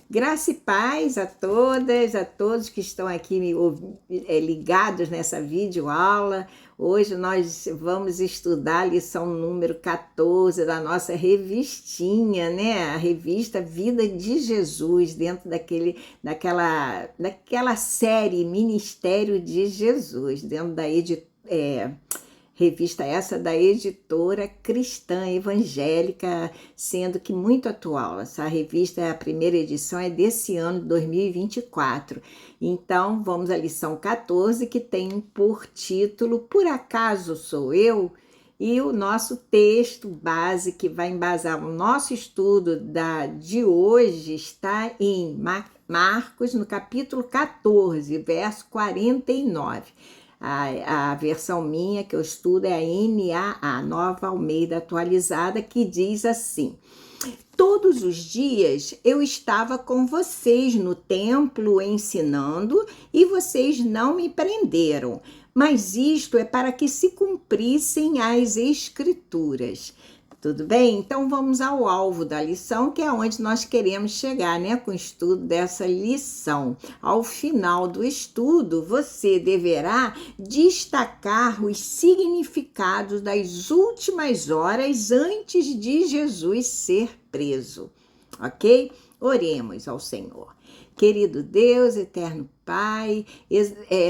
Graça e paz a todas, a todos que estão aqui ligados nessa videoaula. Hoje nós vamos estudar a lição número 14 da nossa revistinha, né? A revista Vida de Jesus, dentro daquela série Ministério de Jesus, dentro da revista essa da editora cristã evangélica, sendo que muito atual. Essa revista, a primeira edição é desse ano, 2024. Então, vamos à lição 14, que tem por título Por Acaso Sou Eu? E o nosso texto base, que vai embasar o nosso estudo de hoje, está em Marcos, no capítulo 14, verso 49. A versão minha que eu estudo é a NAA, Nova Almeida Atualizada, que diz assim: todos os dias eu estava com vocês no templo ensinando e vocês não me prenderam, mas isto é para que se cumprissem as escrituras. Tudo bem? Então vamos ao alvo da lição, que é onde nós queremos chegar, né? Com o estudo dessa lição. Ao final do estudo, você deverá destacar os significados das últimas horas antes de Jesus ser preso. Ok? Oremos ao Senhor. Querido Deus, eterno Pai,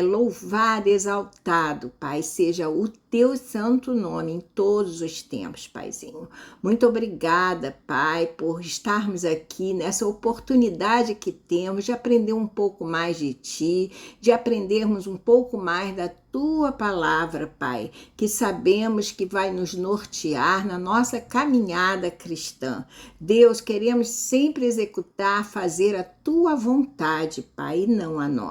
louvado, exaltado, Pai, seja o teu santo nome em todos os tempos, Paizinho. Muito obrigada, Pai, por estarmos aqui nessa oportunidade que temos de aprender um pouco mais de Ti, de aprendermos um pouco mais da Tua palavra, Pai, que sabemos que vai nos nortear na nossa caminhada cristã. Deus, queremos sempre executar, fazer a Tua vontade, Pai, e não a nossa.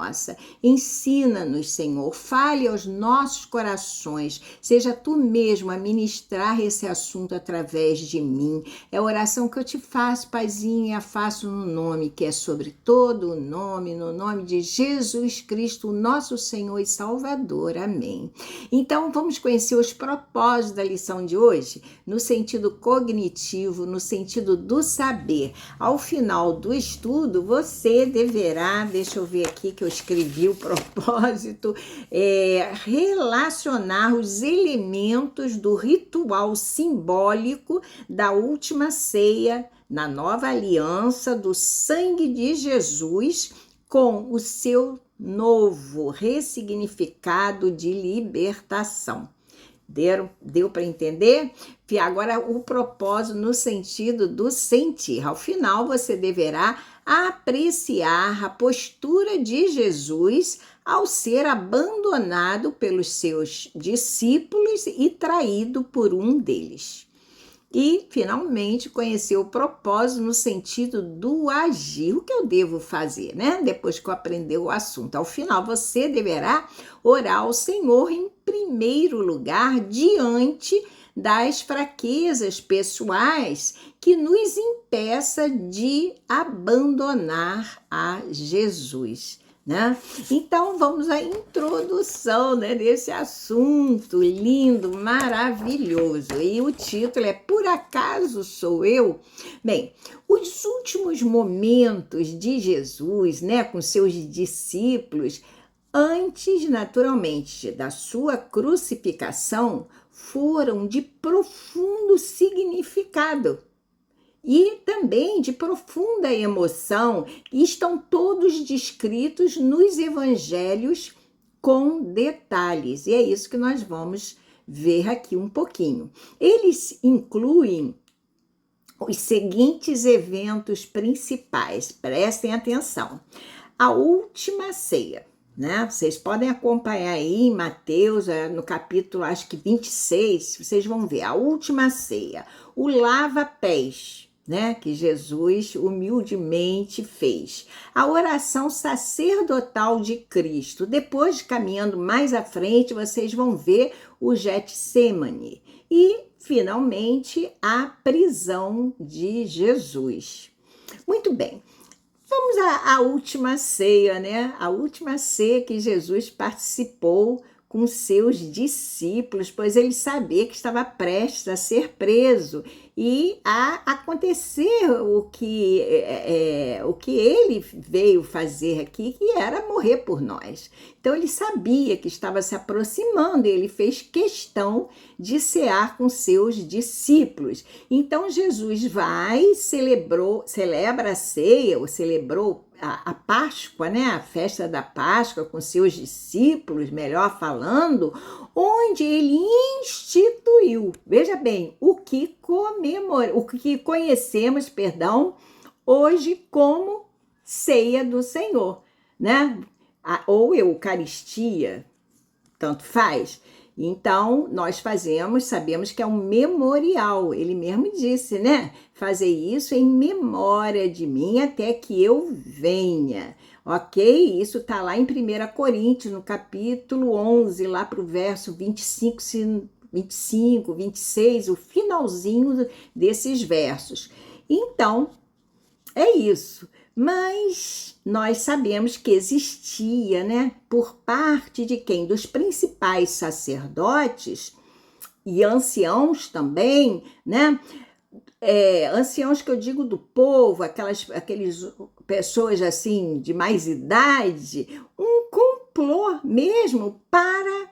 Ensina-nos, Senhor, fale aos nossos corações, seja Tu mesmo a ministrar esse assunto através de mim. É a oração que eu te faço, Paizinho, e a faço no nome que é sobre todo o nome, no nome de Jesus Cristo, nosso Senhor e Salvador. Amém. Então, vamos conhecer os propósitos da lição de hoje, no sentido cognitivo, no sentido do saber. Ao final do estudo, você deverá, deixa eu ver aqui que eu escrevi o propósito, relacionar os elementos do ritual simbólico da última ceia na nova aliança do sangue de Jesus com o seu novo ressignificado de libertação. Deu para entender? E agora o propósito no sentido do sentir. Ao final, você deverá apreciar a postura de Jesus ao ser abandonado pelos seus discípulos e traído por um deles. E, finalmente, conhecer o propósito no sentido do agir. O que eu devo fazer, né? Depois que eu aprender o assunto. Ao final, você deverá orar ao Senhor em primeiro lugar, diante das fraquezas pessoais que nos impeça de abandonar a Jesus. Né? Então vamos à introdução, né, desse assunto lindo, maravilhoso. E o título é Por Acaso Sou Eu? Bem, os últimos momentos de Jesus, né, com seus discípulos, antes naturalmente da sua crucificação, foram de profundo significado e também de profunda emoção, e estão todos descritos nos evangelhos com detalhes. E é isso que nós vamos ver aqui um pouquinho. Eles incluem os seguintes eventos principais, prestem atenção. A última ceia, né? Vocês podem acompanhar aí em Mateus, no capítulo, acho que 26, vocês vão ver a última ceia, o lava-pés, né, que Jesus humildemente fez. A oração sacerdotal de Cristo. Depois, caminhando mais à frente, vocês vão ver o Getsêmani. E, finalmente, a prisão de Jesus. Muito bem. Vamos à última ceia, né? A última ceia que Jesus participou com seus discípulos, pois ele sabia que estava prestes a ser preso e a acontecer o que ele veio fazer aqui, que era morrer por nós. Então ele sabia que estava se aproximando, e ele fez questão de cear com seus discípulos. Então Jesus vai, celebra a ceia, ou celebrou a Páscoa, né? A festa da Páscoa com seus discípulos, melhor falando, onde ele instituiu, veja bem, o que conhecemos, hoje como ceia do Senhor, né? Ou Eucaristia, tanto faz. Então, nós sabemos que é um memorial, ele mesmo disse, né? Fazer isso em memória de mim até que eu venha, ok? Isso está lá em 1 Coríntios, no capítulo 11, lá para o verso 25, 26, o finalzinho desses versos. Então, é isso. Mas nós sabemos que existia, né, por parte de quem? Dos principais sacerdotes e anciãos também, né? Anciãos que eu digo do povo, aquelas pessoas assim de mais idade, um complô mesmo para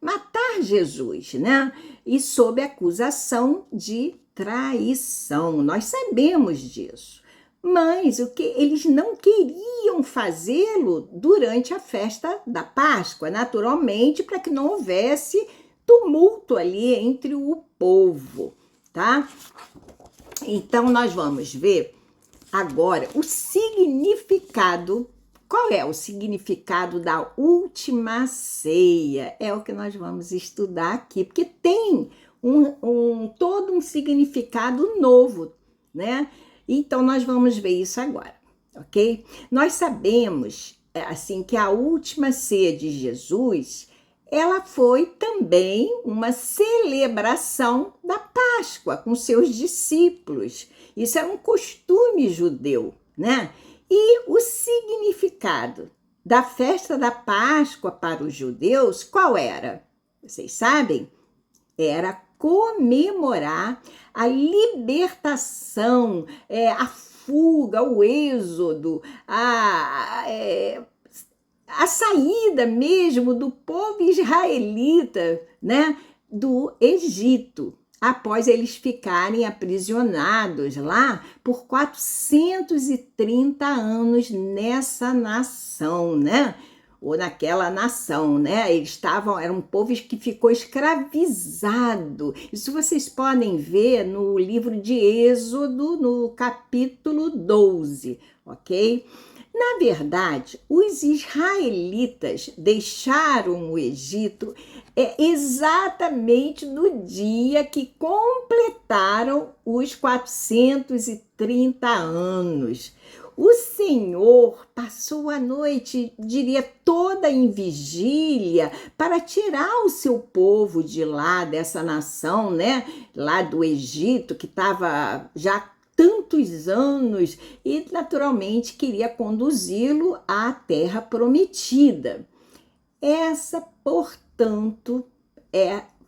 matar Jesus, né? E sob acusação de traição. Nós sabemos disso. Mas o que eles não queriam fazê-lo durante a festa da Páscoa, naturalmente, para que não houvesse tumulto ali entre o povo, tá? Então nós vamos ver agora o significado. Qual é o significado da última ceia? É o que nós vamos estudar aqui, porque tem todo um significado novo, né? Então, nós vamos ver isso agora, ok? Nós sabemos, assim, que a última ceia de Jesus, ela foi também uma celebração da Páscoa com seus discípulos. Isso era um costume judeu, né? E o significado da festa da Páscoa para os judeus, qual era? Vocês sabem? Era comemorar a libertação, a fuga, o êxodo, a saída mesmo do povo israelita, né, do Egito, após eles ficarem aprisionados lá por 430 anos nessa nação, né? Ou naquela nação, né? Era um povo que ficou escravizado. Isso vocês podem ver no livro de Êxodo, no capítulo 12, ok? Na verdade, os israelitas deixaram o Egito exatamente no dia que completaram os 430 anos. O Senhor passou a noite, diria toda em vigília, para tirar o seu povo de lá, dessa nação, né? Lá do Egito, que estava já tantos anos, e naturalmente queria conduzi-lo à terra prometida. Essa, portanto,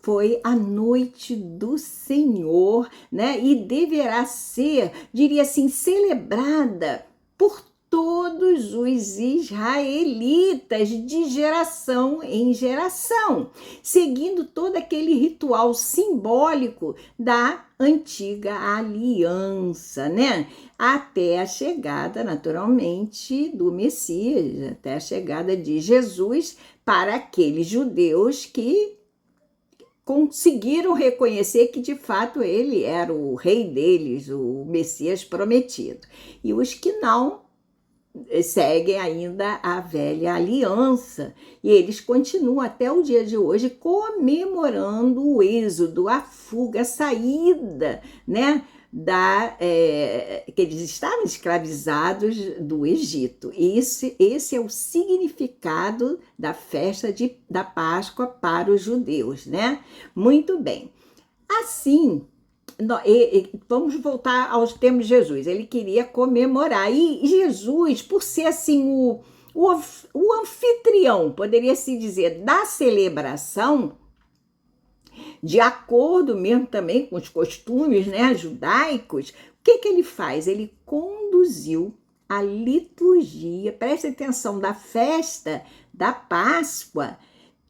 foi a noite do Senhor, né? E deverá ser, diria assim, celebrada por todos os israelitas de geração em geração, seguindo todo aquele ritual simbólico da antiga aliança, né? Até a chegada, naturalmente, do Messias, até a chegada de Jesus para aqueles judeus que conseguiram reconhecer que, de fato, ele era o rei deles, o Messias prometido. E os que não seguem ainda a velha aliança. E eles continuam até o dia de hoje comemorando o êxodo, a fuga, a saída, né? Que eles estavam escravizados do Egito. Esse é o significado da festa da Páscoa para os judeus, né? Muito bem. Assim, vamos voltar aos termos de Jesus. Ele queria comemorar. E Jesus, por ser assim o anfitrião, poderia-se dizer, da celebração, de acordo mesmo também com os costumes, né, judaicos, o que ele faz? Ele conduziu a liturgia, preste atenção, da festa da Páscoa,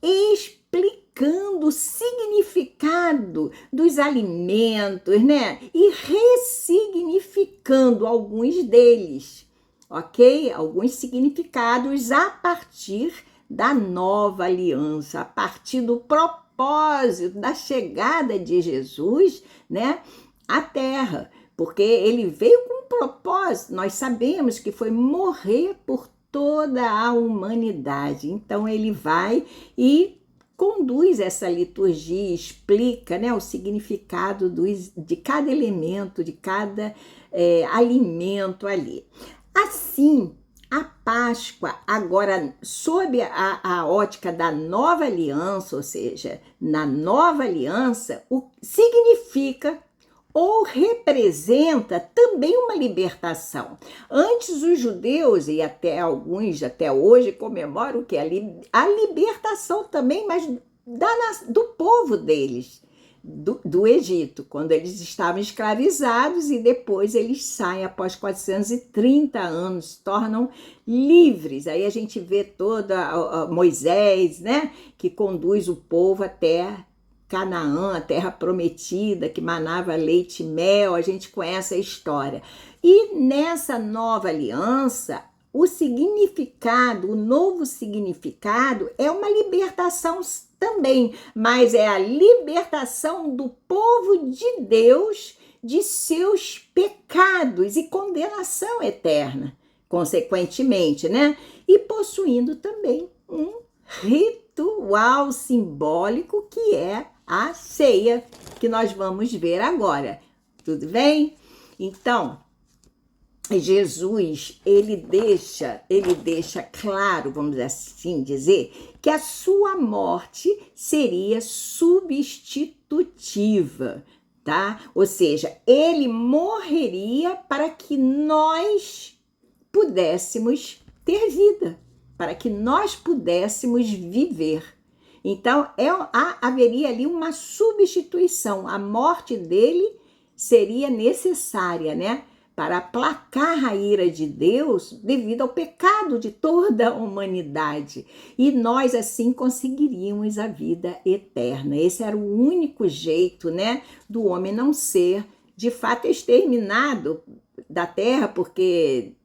explicando o significado dos alimentos, né? E ressignificando alguns deles, ok? Alguns significados a partir da nova aliança, a partir do propósito da chegada de Jesus, né, à Terra, porque ele veio com um propósito, nós sabemos que foi morrer por toda a humanidade. Então ele vai e conduz essa liturgia, explica, né, o significado de cada elemento, de cada alimento ali. Assim, a Páscoa, agora, sob a ótica da nova aliança, ou seja, na nova aliança, significa ou representa também uma libertação. Antes os judeus, e até alguns até hoje, comemoram o que? A libertação também, mas do povo deles, do Egito, quando eles estavam escravizados e depois eles saem após 430 anos, se tornam livres. Aí a gente vê toda Moisés, né, que conduz o povo até Canaã, a terra prometida, que manava leite e mel, a gente conhece a história. E nessa nova aliança, o significado, o novo significado é uma libertação também, mas é a libertação do povo de Deus de seus pecados e condenação eterna, consequentemente, né? E possuindo também um ritual simbólico que é a ceia, que nós vamos ver agora. Tudo bem? Então, Jesus, ele deixa claro, vamos assim dizer, que a sua morte seria substitutiva, tá? Ou seja, ele morreria para que nós pudéssemos ter vida, para que nós pudéssemos viver. Então, haveria ali uma substituição. A morte dele seria necessária, né? Para aplacar a ira de Deus devido ao pecado de toda a humanidade. E nós, assim, conseguiríamos a vida eterna. Esse era o único jeito, né, do homem não ser, de fato, exterminado da terra, porque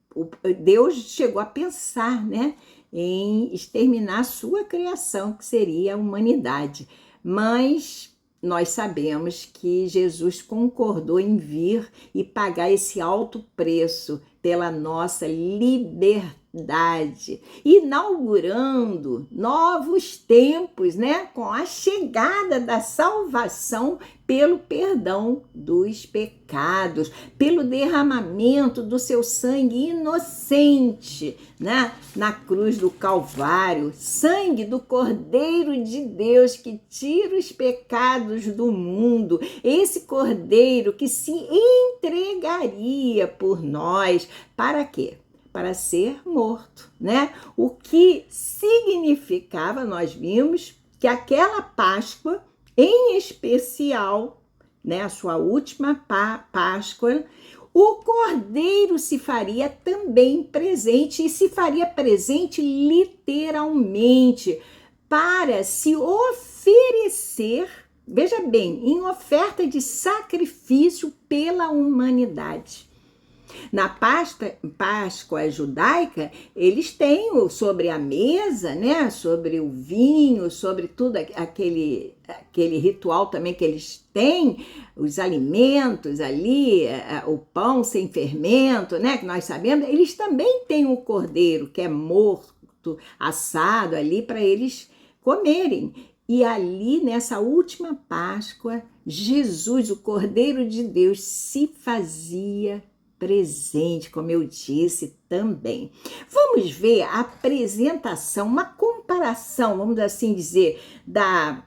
Deus chegou a pensar, né, em exterminar a sua criação, que seria a humanidade. Mas nós sabemos que Jesus concordou em vir e pagar esse alto preço pela nossa liberdade, inaugurando novos tempos, né, com a chegada da salvação pelo perdão dos pecados, pelo derramamento do seu sangue inocente, né, na cruz do Calvário, sangue do Cordeiro de Deus que tira os pecados do mundo, esse Cordeiro que se entregaria por nós, para quê? Para ser morto, né? O que significava, nós vimos, que aquela Páscoa, em especial, né, a sua última Páscoa, o Cordeiro se faria também presente, e se faria presente literalmente, para se oferecer, veja bem, em oferta de sacrifício pela humanidade. Na Páscoa judaica, eles têm sobre a mesa, né, sobre o vinho, sobre tudo aquele ritual também que eles têm, os alimentos ali, o pão sem fermento, né, que nós sabemos, eles também têm o cordeiro que é morto, assado ali para eles comerem. E ali, nessa última Páscoa, Jesus, o Cordeiro de Deus, se fazia presente, como eu disse também. Vamos ver a apresentação, uma comparação, vamos assim dizer, da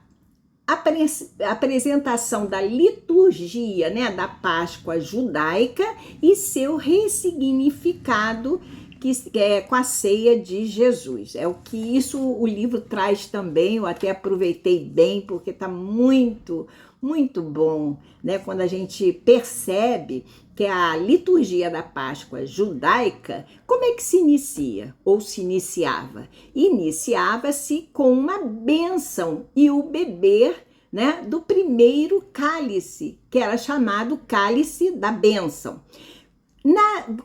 apresentação da liturgia, né, da Páscoa judaica e seu ressignificado que é com a ceia de Jesus. É o que isso o livro traz também. Eu até aproveitei bem, porque está muito, muito bom, né? Quando a gente percebe que a liturgia da Páscoa judaica, como é que se inicia? Ou se iniciava? Iniciava-se com uma bênção e o beber, né, do primeiro cálice, que era chamado cálice da bênção.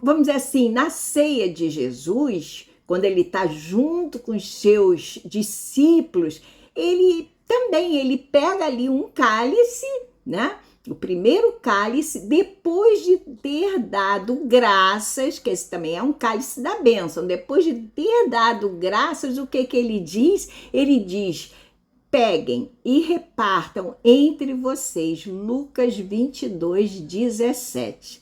Vamos dizer assim, na ceia de Jesus, quando ele está junto com os seus discípulos, ele pega ali um cálice, né? O primeiro cálice, depois de ter dado graças, que esse também é um cálice da bênção, depois de ter dado graças, o que ele diz? Ele diz: peguem e repartam entre vocês. Lucas 22:17.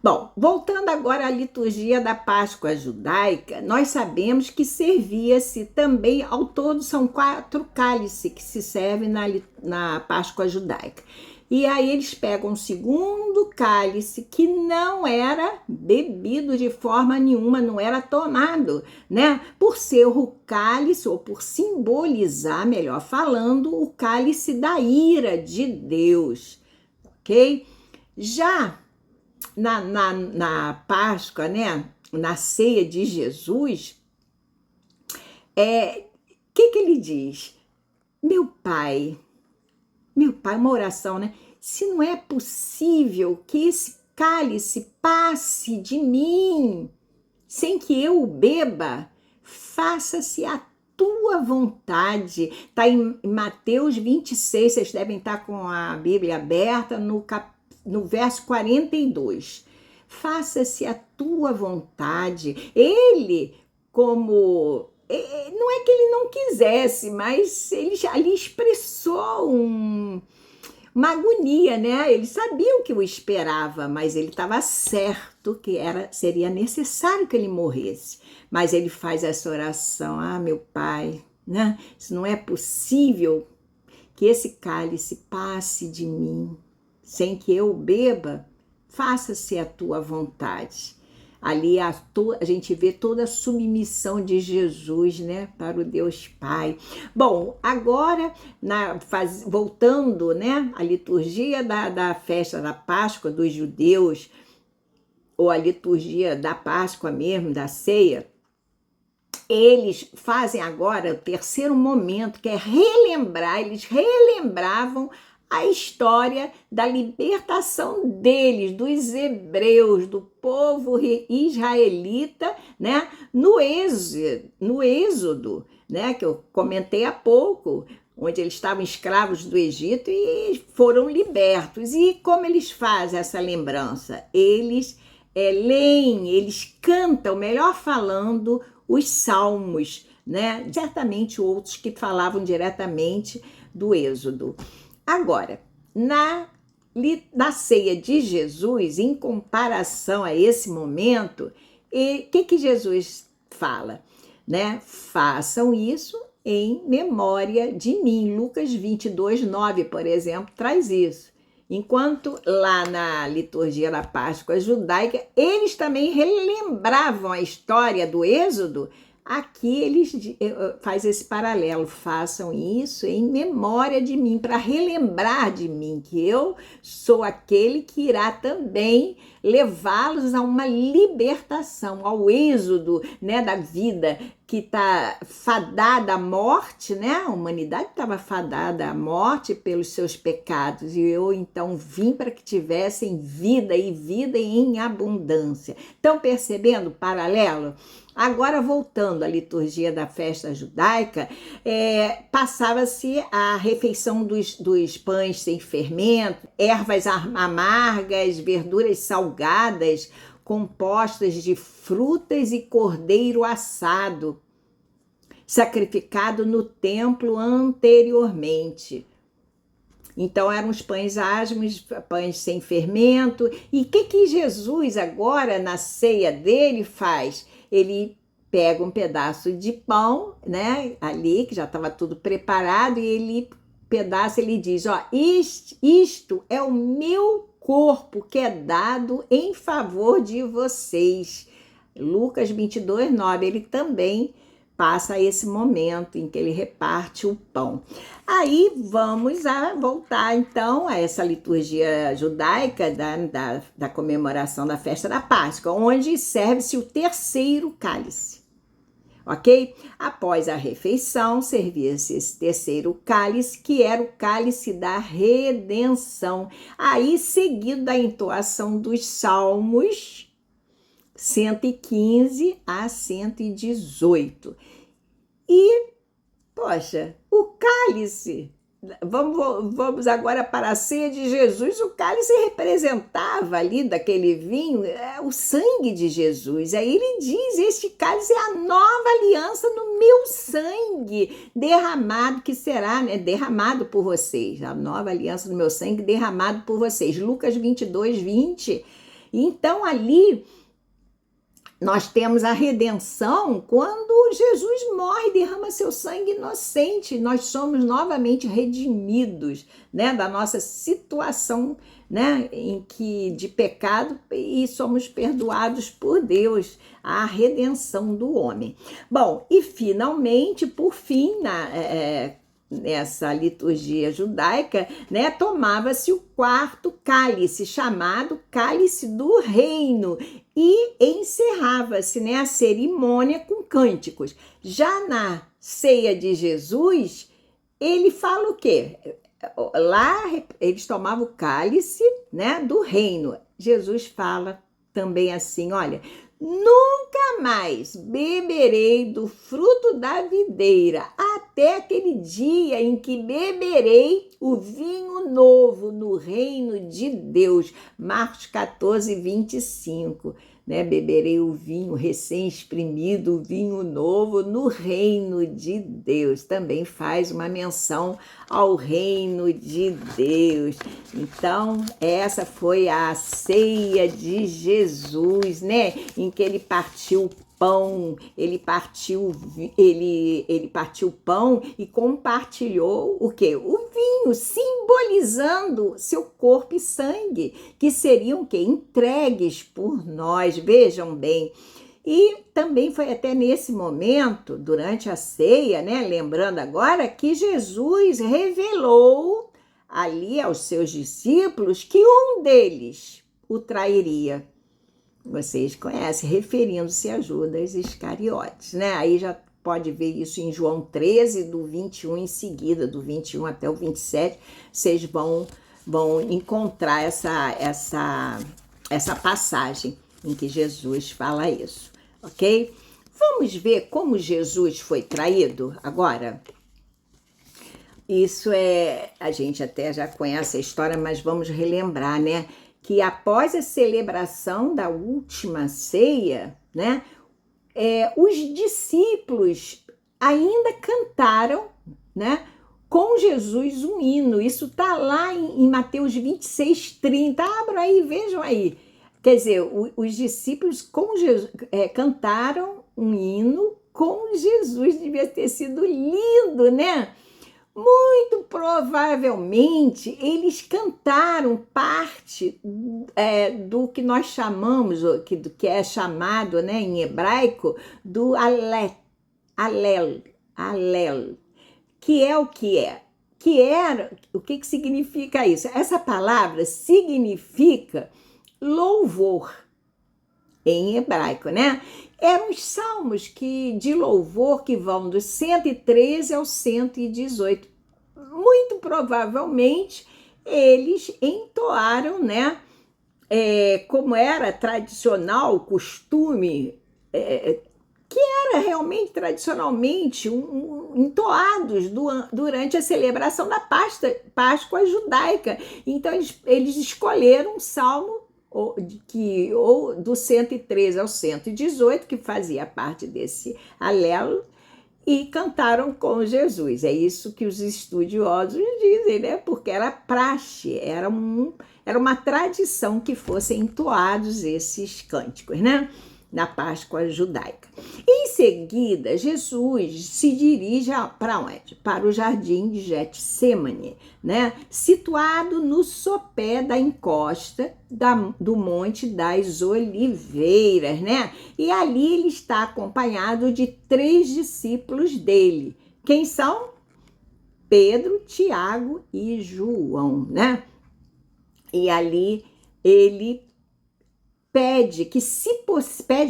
Bom, voltando agora à liturgia da Páscoa judaica, nós sabemos que servia-se também, ao todo são 4 cálices que se servem na Páscoa judaica. E aí eles pegam o segundo cálice, que não era bebido de forma nenhuma, não era tomado, né? Por ser o cálice, ou por simbolizar, melhor falando, o cálice da ira de Deus, ok? Já na Páscoa, né? Na ceia de Jesus, que ele diz? Meu pai, uma oração, né? Se não é possível que esse cálice passe de mim sem que eu o beba, faça-se a tua vontade. Está em Mateus 26, vocês devem estar com a Bíblia aberta, no verso 42. Faça-se a tua vontade. Ele, como... não é que ele não quisesse, mas ele ali expressou uma agonia, né? Ele sabia o que o esperava, mas ele estava certo que seria necessário que ele morresse. Mas ele faz essa oração: ah, meu pai, né? Se não é possível que esse cálice passe de mim sem que eu beba, faça-se a tua vontade. Ali a gente vê toda a submissão de Jesus, né, para o Deus Pai. Bom, agora, voltando, né, à liturgia da festa da Páscoa dos judeus, ou a liturgia da Páscoa mesmo, da ceia, eles fazem agora o terceiro momento, que é relembrar. Eles relembravam a história da libertação deles, dos hebreus, do povo israelita, né, no êxodo, né, que eu comentei há pouco, onde eles estavam escravos do Egito e foram libertos. E como eles fazem essa lembrança? Eles leem, eles cantam, melhor falando, os salmos, né? Certamente outros que falavam diretamente do êxodo. Agora, na ceia de Jesus, em comparação a esse momento, o que Jesus fala? Né? Façam isso em memória de mim. Lucas 22:9, por exemplo, traz isso. Enquanto lá na liturgia da Páscoa judaica, eles também relembravam a história do êxodo. Aqui eles faz esse paralelo: façam isso em memória de mim, para relembrar de mim, que eu sou aquele que irá também levá-los a uma libertação, ao êxodo, né, da vida que está fadada à morte, né? A humanidade estava fadada à morte pelos seus pecados, e eu então vim para que tivessem vida, e vida em abundância. Estão percebendo o paralelo? Agora, voltando à liturgia da festa judaica, passava-se a refeição dos pães sem fermento, ervas amargas, verduras salgadas, compostas de frutas e cordeiro assado, sacrificado no templo anteriormente. Então eram os pães asmos, pães sem fermento. E o que Jesus agora na ceia dele faz? Ele pega um pedaço de pão, né, ali que já estava tudo preparado, e ele diz: ó, isto é o meu corpo que é dado em favor de vocês. Lucas 22:9, ele também passa esse momento em que ele reparte o pão. Aí vamos voltar então a essa liturgia judaica da comemoração da festa da Páscoa, onde serve-se o terceiro cálice. Ok? Após a refeição, servia-se esse terceiro cálice, que era o cálice da redenção. Aí, seguido da entoação dos salmos 115 a 118. E, poxa, o cálice, vamos agora para a ceia de Jesus. O cálice representava ali daquele vinho o sangue de Jesus. Aí ele diz: este cálice é a nova aliança no meu sangue derramado, que será, né, derramado por vocês. A nova aliança no meu sangue derramado por vocês. Lucas 22:20. Então ali nós temos a redenção quando Jesus morre e derrama seu sangue inocente. Nós somos novamente redimidos, né, da nossa situação, né, de pecado, e somos perdoados por Deus, a redenção do homem. Bom, e finalmente, por fim, nessa liturgia judaica, né, tomava-se o quarto cálice, chamado cálice do reino, e encerrava-se, né, a cerimônia com cânticos. Já na ceia de Jesus, ele fala o quê? Lá eles tomavam o cálice, né, do reino. Jesus fala também assim: olha, nunca mais beberei do fruto da videira, até aquele dia em que beberei o vinho novo no reino de Deus. Marcos 14:25. Né? Beberei o vinho recém-exprimido, o vinho novo no reino de Deus. Também faz uma menção ao reino de Deus. Então, essa foi a ceia de Jesus, né? Em que ele partiu o pão, ele partiu o pão e compartilhou o quê? O vinho, simbolizando seu corpo e sangue, que seriam o quê? Entregues por nós. Vejam bem. E também foi até nesse momento, durante a ceia, né, lembrando agora, que Jesus revelou ali aos seus discípulos que um deles o trairia. Vocês conhecem, referindo-se a Judas Iscariotes, né? Aí já pode ver isso em João 13, do 21 em seguida, do 21 até o 27, vocês vão encontrar essa passagem em que Jesus fala isso, ok? Vamos ver como Jesus foi traído agora? Isso a gente até já conhece a história, mas vamos relembrar, né? Que após a celebração da última ceia, né, os discípulos ainda cantaram, né, com Jesus um hino. Isso está lá em Mateus 26:30. Abram aí, vejam aí. Quer dizer, os discípulos cantaram um hino com Jesus. Devia ter sido lindo, né? Muito provavelmente eles cantaram parte do que nós chamamos, que é chamado, né, em hebraico, do alel, que é o que é. O que significa isso? Essa palavra significa louvor em hebraico, né? Eram os salmos de louvor que vão do 113 ao 118. Muito provavelmente eles entoaram, né? Como era tradicional, costume, que era realmente tradicionalmente entoados durante a celebração da Páscoa judaica. Então eles escolheram um salmo ou do 113 ao 118, que fazia parte desse alelo, e cantaram com Jesus. É isso que os estudiosos dizem, né? Porque era praxe, era uma tradição que fossem entoados esses cânticos, né? Na Páscoa judaica. Em seguida, Jesus se dirige para onde? Para o jardim de Getsêmani, né? Situado no sopé da encosta do Monte das Oliveiras, né? E ali ele está acompanhado de 3 discípulos dele. Quem são? Pedro, Tiago e João, né? E ali ele pede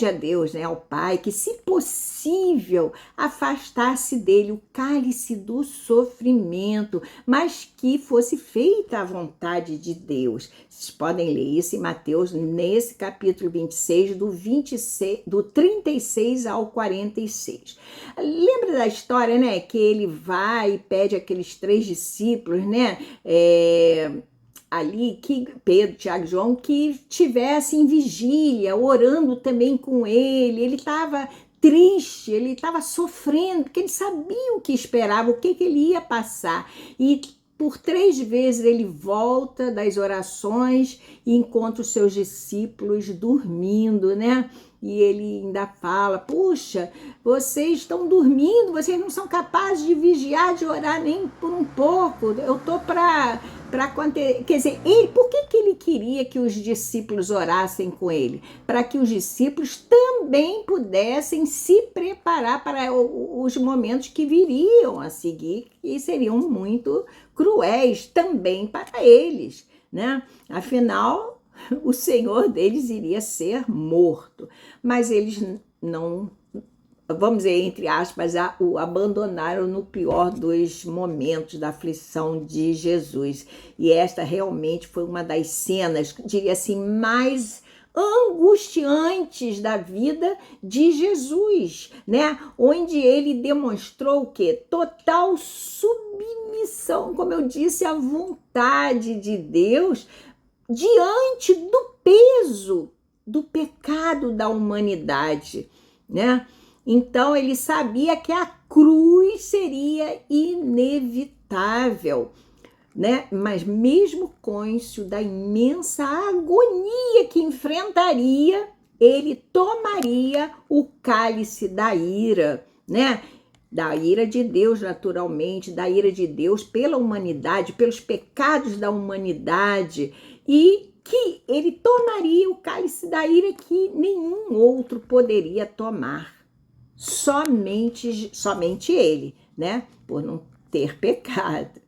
a Deus, né, ao Pai, que se possível afastasse dele o cálice do sofrimento, mas que fosse feita a vontade de Deus. Vocês podem ler isso em Mateus, nesse capítulo 26, do 36 ao 46. Lembra da história, né, que ele vai e pede aqueles 3 discípulos, né, ali, que Pedro, Tiago e João, que tivessem vigília, orando também com ele. Ele estava triste, ele estava sofrendo, porque ele sabia o que esperava, o que ele ia passar. E por 3 vezes ele volta das orações e encontra os seus discípulos dormindo, né? E ele ainda fala, puxa, vocês estão dormindo, vocês não são capazes de vigiar, de orar nem por um pouco. Eu estou para acontecer. Quer dizer, por que ele queria que os discípulos orassem com ele? Para que os discípulos também pudessem se preparar para os momentos que viriam a seguir, e seriam muito cruéis também para eles, né? Afinal, o Senhor deles iria ser morto. Mas eles não, vamos dizer, entre aspas, o abandonaram no pior dos momentos da aflição de Jesus. E esta realmente foi uma das cenas, diria assim, mais angustiantes da vida de Jesus, né? Onde ele demonstrou o quê? Total submissão, como eu disse, à vontade de Deus, diante do peso do pecado da humanidade, né? Então ele sabia que a cruz seria inevitável, né? Mas mesmo cônscio da imensa agonia que enfrentaria, ele tomaria o cálice da ira, né? Da ira de Deus, naturalmente, da ira de Deus pela humanidade, pelos pecados da humanidade, e que ele tomaria o cálice da ira que nenhum outro poderia tomar. Somente ele, né? Por não ter pecado.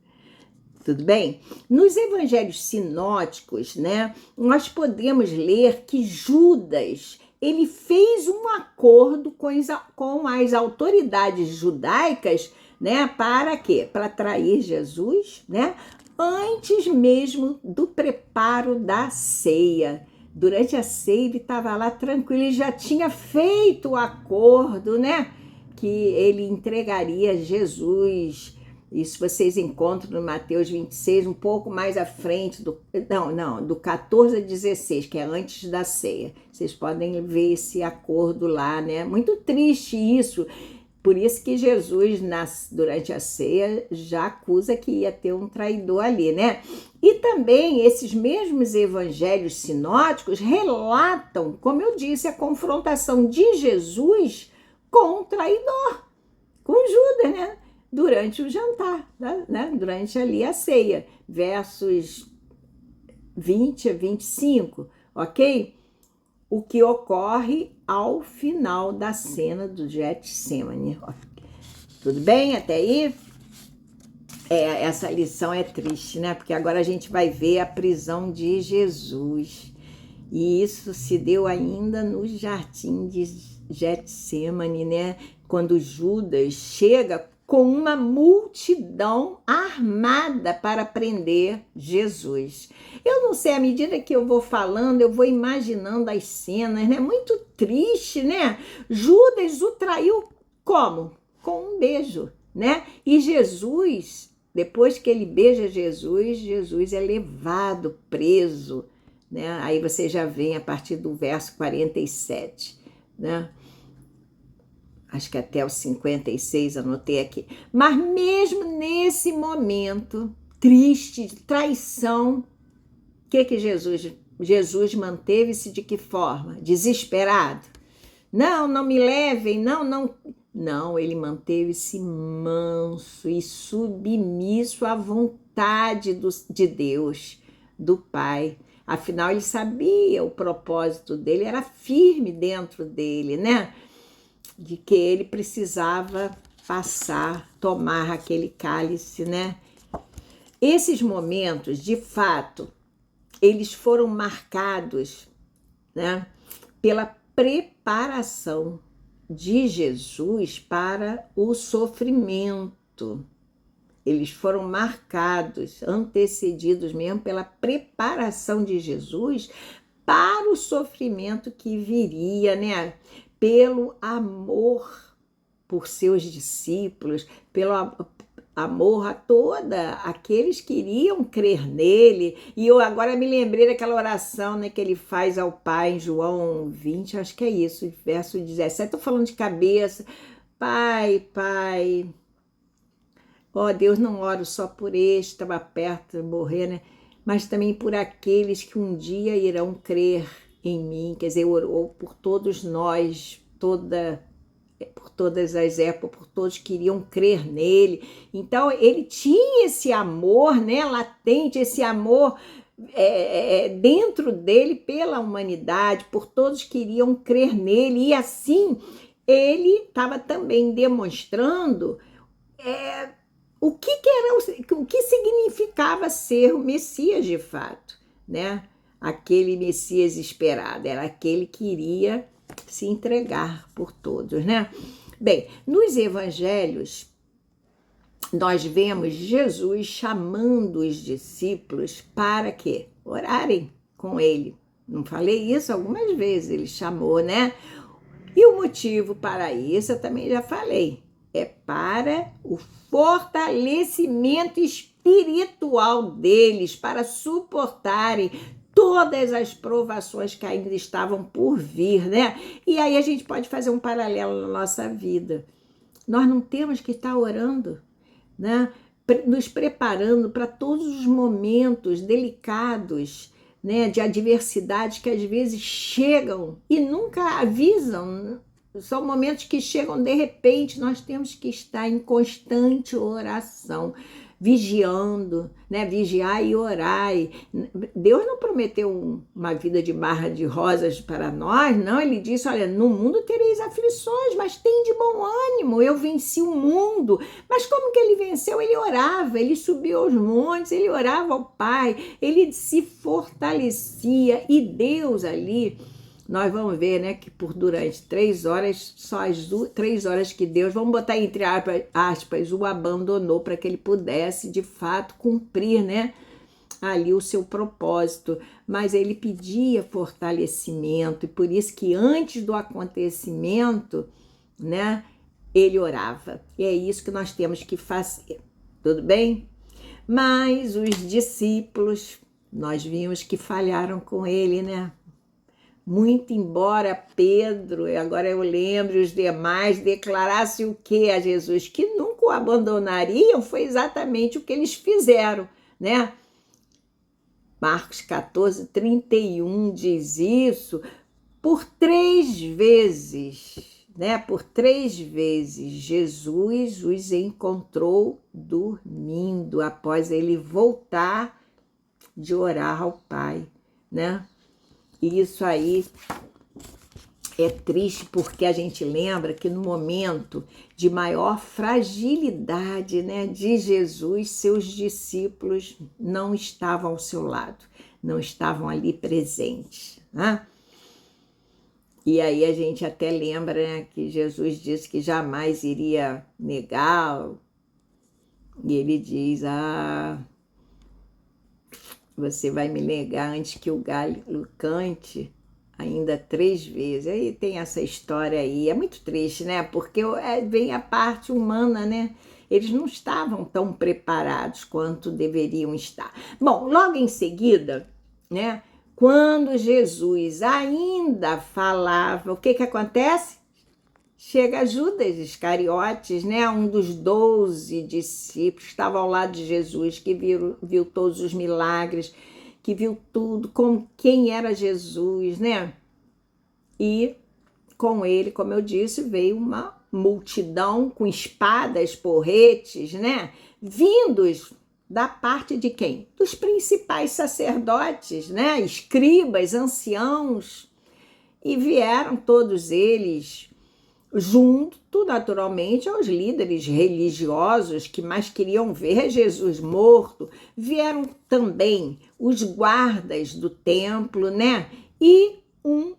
Tudo bem? Nos evangelhos sinóticos, né, nós podemos ler que Judas, ele fez um acordo com as autoridades judaicas, né, para quê? Para trair Jesus, né? Antes mesmo do preparo da ceia. Durante a ceia ele estava lá tranquilo, ele já tinha feito o acordo, né? Que ele entregaria Jesus. Isso vocês encontram no Mateus 26, um pouco mais à frente, do 14 a 16, que é antes da ceia. Vocês podem ver esse acordo lá, né? Muito triste isso. Por isso que Jesus, durante a ceia, já acusa que ia ter um traidor ali, né? E também esses mesmos evangelhos sinóticos relatam, como eu disse, a confrontação de Jesus com o traidor, com Judas, né? Durante o jantar, né? Durante ali a ceia, versos 20 a 25, ok? O que ocorre ao final da cena do Getsemane. Tudo bem até aí? Essa lição é triste, né? Porque agora a gente vai ver a prisão de Jesus. E isso se deu ainda no jardim de Getsemane, né? Quando Judas chega com uma multidão armada para prender Jesus. Eu não sei, à medida que eu vou falando, eu vou imaginando as cenas, né? Muito triste, né? Judas o traiu como? Com um beijo, né? E Jesus, depois que ele beija Jesus, Jesus é levado, preso, né? Aí você já vem a partir do verso 47, né? Acho que até os 56, anotei aqui. Mas mesmo nesse momento triste, de traição, o que Jesus manteve-se de que forma? Desesperado. Não me levem, não. Não, ele manteve-se manso e submisso à vontade de Deus, do Pai. Afinal, ele sabia o propósito dele, era firme dentro dele, né? De que ele precisava tomar aquele cálice, né? Esses momentos, de fato, eles foram marcados, né, pela preparação de Jesus para o sofrimento. Eles foram marcados, antecedidos mesmo pela preparação de Jesus para o sofrimento que viria, né? Pelo amor por seus discípulos, pelo amor a toda aqueles que iriam crer nele. E eu agora me lembrei daquela oração, né, que ele faz ao Pai em João 20, acho que é isso, verso 17. Estou falando de cabeça. Pai, ó Deus, não oro só por este, estava perto de morrer, né? Mas também por aqueles que um dia irão crer em mim. Quer dizer, orou por todos nós, por todas as épocas, por todos que iriam crer nele. Então, ele tinha esse amor, né, latente, esse amor dentro dele pela humanidade, por todos que iriam crer nele. E assim, ele estava também demonstrando o que significava ser o Messias de fato, né? Aquele Messias esperado, era aquele que iria se entregar por todos, né? Bem, nos evangelhos, nós vemos Jesus chamando os discípulos para quê? Orarem com ele. Não falei isso algumas vezes, ele chamou, né? E o motivo para isso eu também já falei, é para o fortalecimento espiritual deles, para suportarem todas as provações que ainda estavam por vir, né? E aí a gente pode fazer um paralelo na nossa vida. Nós não temos que estar orando, né? Nos preparando para todos os momentos delicados, né? De adversidade que às vezes chegam e nunca avisam. São momentos que chegam de repente. Nós temos que estar em constante oração, vigiando, né? Vigiar e orar. Deus não prometeu uma vida de mar de rosas para nós, não. Ele disse, olha, no mundo tereis aflições, mas tem de bom ânimo, eu venci o mundo. Mas como que ele venceu? Ele orava, ele subia aos montes, ele orava ao Pai, ele se fortalecia. E Deus ali, nós vamos ver, né, que durante 3 horas, só as 3 horas que Deus, vamos botar entre aspas, o abandonou para que ele pudesse, de fato, cumprir, né, ali o seu propósito. Mas ele pedia fortalecimento, e por isso que antes do acontecimento, né, ele orava. E é isso que nós temos que fazer, tudo bem? Mas os discípulos, nós vimos que falharam com ele, né? Muito embora Pedro, e agora eu lembro, os demais declarassem o que a Jesus? Que nunca o abandonariam, foi exatamente o que eles fizeram, né? Marcos 14, 31 diz isso por 3 vezes, né? Por 3 vezes Jesus os encontrou dormindo após ele voltar de orar ao Pai, né? E isso aí é triste porque a gente lembra que no momento de maior fragilidade, né, de Jesus, seus discípulos não estavam ao seu lado, não estavam ali presentes, né? E aí a gente até lembra, né, que Jesus disse que jamais iria negá-lo. E ele diz, você vai me negar antes que o galho cante ainda 3 vezes. Aí tem essa história aí, é muito triste, né? Porque vem a parte humana, né? Eles não estavam tão preparados quanto deveriam estar. Bom, logo em seguida, né? Quando Jesus ainda falava, o que acontece? Chega Judas Iscariotes, né? Um dos 12 discípulos, estava ao lado de Jesus, que viu todos os milagres, que viu tudo, com quem era Jesus, né? E com ele, como eu disse, veio uma multidão com espadas, porretes, né? Vindos da parte de quem? Dos principais sacerdotes, né? Escribas, anciãos, e vieram todos eles junto, naturalmente, aos líderes religiosos que mais queriam ver Jesus morto. Vieram também os guardas do templo, né? E um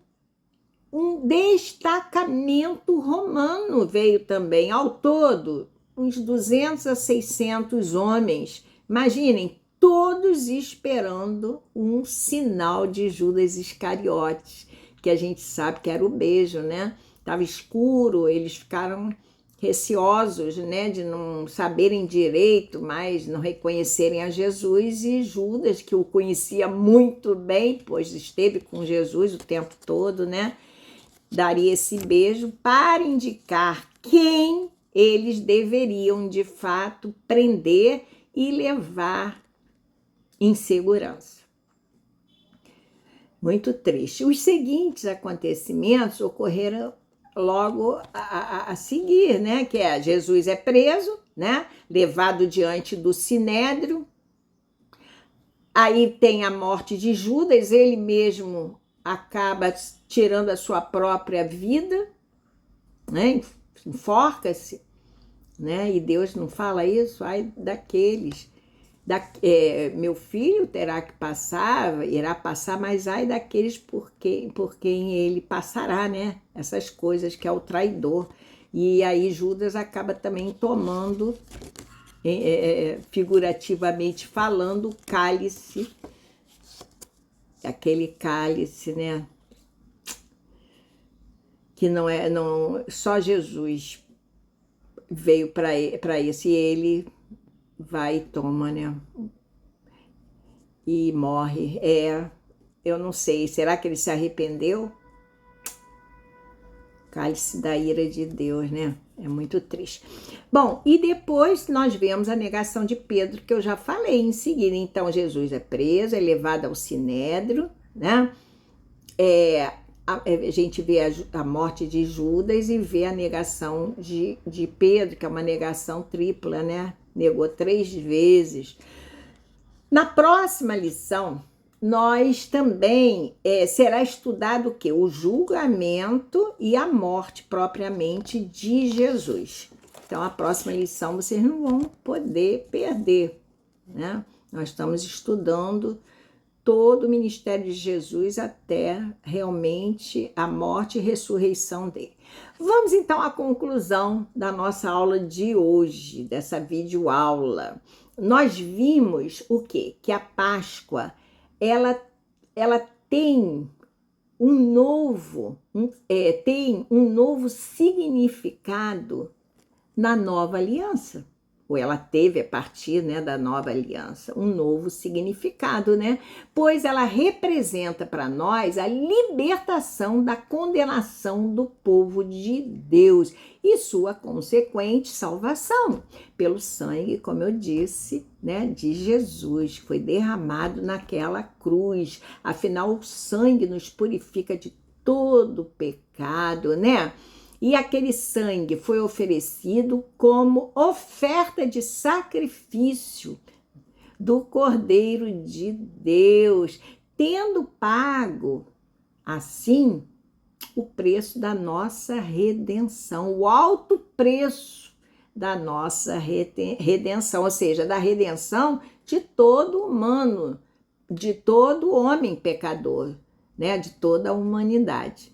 destacamento romano veio também, ao todo, uns 200 a 600 homens. Imaginem, todos esperando um sinal de Judas Iscariotes, que a gente sabe que era o beijo, né? Estava escuro, eles ficaram receosos, né, de não saberem direito, mas não reconhecerem a Jesus, e Judas, que o conhecia muito bem, pois esteve com Jesus o tempo todo, né, daria esse beijo para indicar quem eles deveriam, de fato, prender e levar em segurança. Muito triste. Os seguintes acontecimentos ocorreram logo a seguir, né? Que é Jesus é preso, né? Levado diante do Sinédrio. Aí tem a morte de Judas, ele mesmo acaba tirando a sua própria vida, né? Enforca-se, né? E Deus não fala isso, ai daqueles. Meu filho terá que passar, irá passar, mas ai daqueles por quem ele passará, né? Essas coisas, que é o traidor. E aí Judas acaba também tomando, figurativamente falando, o cálice, aquele cálice, né? Que não só Jesus veio para isso, e ele vai e toma, né? E morre. Eu não sei, será que ele se arrependeu? Cálice da ira de Deus, né? É muito triste. Bom, e depois nós vemos a negação de Pedro, que eu já falei em seguida. Então, Jesus é preso, é levado ao Sinédrio, né? A gente vê a morte de Judas e vê a negação de Pedro, que é uma negação tripla, né? Negou 3 vezes. Na próxima lição, nós também será estudado o quê? O julgamento e a morte propriamente de Jesus. Então, a próxima lição vocês não vão poder perder, né? Nós estamos estudando todo o ministério de Jesus até realmente a morte e ressurreição dele. Vamos então à conclusão da nossa aula de hoje, dessa videoaula. Nós vimos o quê? Que a Páscoa, ela tem um novo significado na nova aliança. Ou ela teve, a partir, né, da nova aliança, um novo significado, né? Pois ela representa para nós a libertação da condenação do povo de Deus e sua consequente salvação pelo sangue, como eu disse, né, de Jesus, que foi derramado naquela cruz. Afinal, o sangue nos purifica de todo pecado, né? E aquele sangue foi oferecido como oferta de sacrifício do Cordeiro de Deus, tendo pago, assim, o preço da nossa redenção, o alto preço da nossa redenção, ou seja, da redenção de todo humano, de todo homem pecador, né? De toda a humanidade,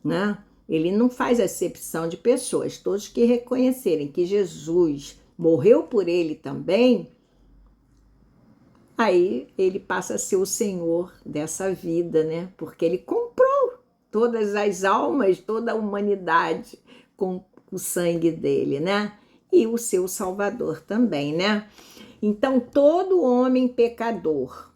né? Ele não faz acepção de pessoas. Todos que reconhecerem que Jesus morreu por ele também, aí ele passa a ser o Senhor dessa vida, né? Porque ele comprou todas as almas, toda a humanidade com o sangue dele, né? E o seu Salvador também, né? Então, todo homem pecador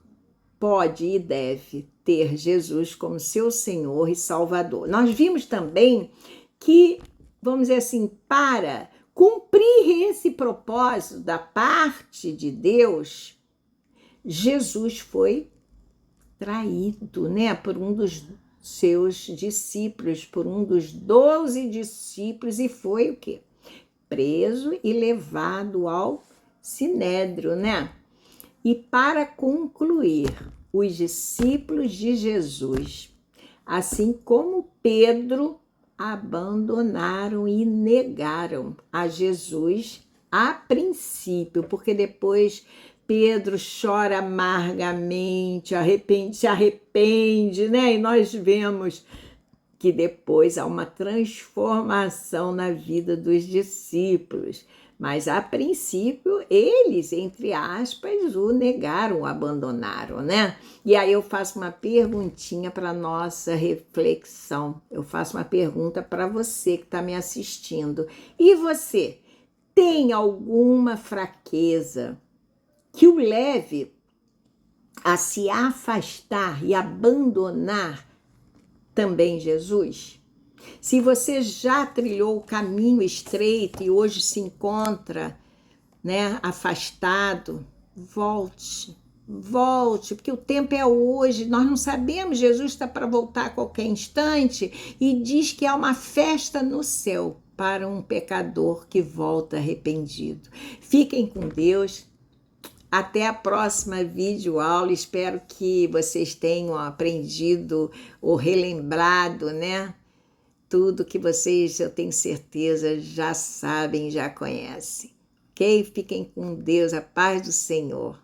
pode e deve ter Jesus como seu Senhor e Salvador. Nós vimos também que, vamos dizer assim, para cumprir esse propósito da parte de Deus, Jesus foi traído, né, por um dos seus discípulos, por um dos 12 discípulos, e foi o quê? Preso e levado ao sinédrio, né? E para concluir, os discípulos de Jesus, assim como Pedro, abandonaram e negaram a Jesus a princípio, porque depois Pedro chora amargamente, se arrepende, né? E nós vemos que depois há uma transformação na vida dos discípulos. Mas, a princípio, eles, entre aspas, o negaram, o abandonaram, né? E aí eu faço uma perguntinha para nossa reflexão. Eu faço uma pergunta para você que está me assistindo. E você, tem alguma fraqueza que o leve a se afastar e abandonar também Jesus? Se você já trilhou o caminho estreito e hoje se encontra, né, afastado, volte, porque o tempo é hoje, nós não sabemos, Jesus está para voltar a qualquer instante e diz que há uma festa no céu para um pecador que volta arrependido. Fiquem com Deus. Até a próxima videoaula, espero que vocês tenham aprendido ou relembrado, né? Tudo que vocês, eu tenho certeza, já sabem, já conhecem. Ok? Fiquem com Deus, a paz do Senhor.